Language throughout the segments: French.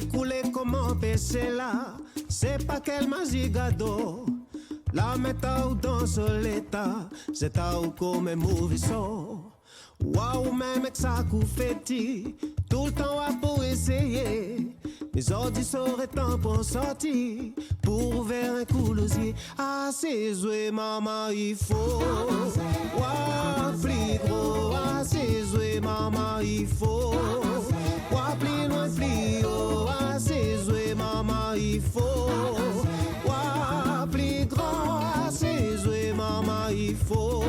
couler comment pêcher là. C'est pas quel magie gado. La méthode dans l'état. C'est à ou comme mauvais sort. Waouh, même avec ça coup féti. Tout le temps à pour essayer. Mes ordis seraient temps pour sortir. Pour ouvrir un coulousier. Ah, c'est joué, maman, il faut. Waouh, plus gros. Ah, c'est joué, maman, il faut. Waouh, plus loin, plus haut. Ah, c'est joué, maman, il faut. Waouh, plus grand. Ah, c'est joué, maman, il faut.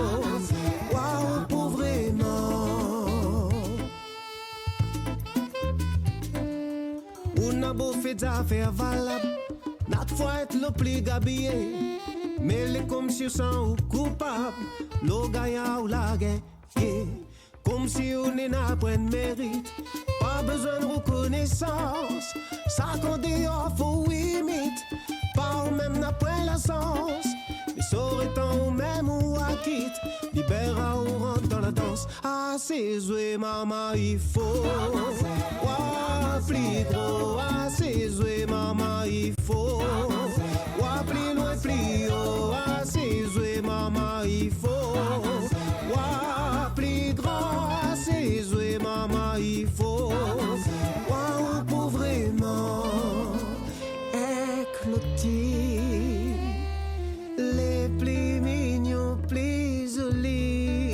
Waouh, pour vraiment. On a beau fait d'affaires valables. Notre fois être le plus gabillé. Mais les comme si on sont coupables. Le gaillard ou la guerre. Comme si on est n'a pas de mérite. Pas besoin de reconnaissance. Ça qu'on dit oh, faut imite. Pas ou même n'a pas la sens. Mais saurait tant ou même ou à quitte. Libéra ou rentre dans la danse. Ah c'est joué maman il faut. Ouah plus gros. Ah c'est joué maman il faut. Ouah plus loin plus haut. Ah c'est joué maman il faut. Ouah plus grand. Ah c'est joué maman il faut. Ouah pour vraiment éclater. Les plus mignons, plus jolis,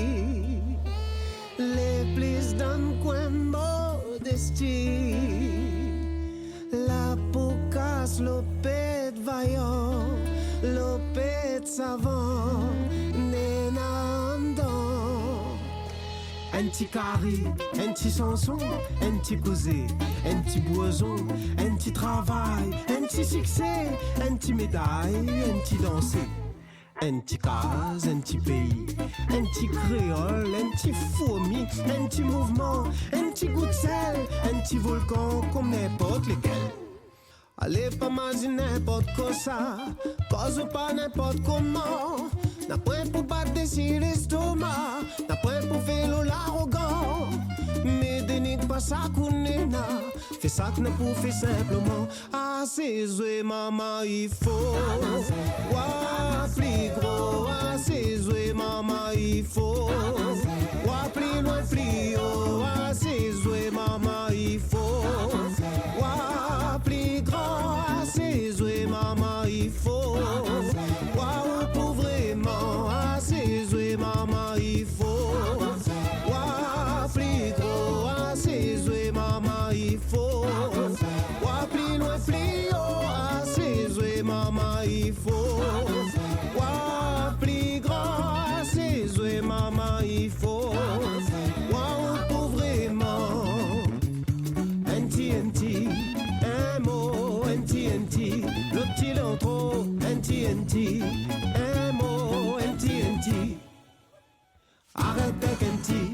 les plus d'un coin modestie. La peau casse, l'opède vaillant, l'opède savant, nénandant. Un petit carré, un petit chanson, un petit causé, un petit boison, un petit travail, un petit succès, un petit médaille, un petit dansé. Un petit case, un petit pays, un petit créole, un petit fourmi, un petit mouvement, un petit goût de sel, un petit volcan comme n'importe lequel. Allez pas imaginer n'importe quoi ça, cause ou pas n'importe comment. N'a point pour battre des l'estomac, n'a point pour faire l'arrogant. Mais dénigre pas ça qu'on est là, fais ça que n'a pour faire simplement. Ah c'est joué maman il faut. Ouah plus gros, ah c'est joué maman il faut. Ouah plus loin plus haut, ah c'est joué maman il faut. Ouah plus grand, ah c'est joué maman il faut. Ouah pour vraiment, ah c'est joué maman il faut. Ouah plus gros, ah c'est joué maman il faut. Ouah plus loin plus haut, ah c'est joué maman il faut. Ouah plus grand, ah c'est joué maman il faut. Ouah pour vraiment. NTNT, un mot, NTNT, le petit l'intro, NTNT, un mot, NTNT. Arrête avec NT.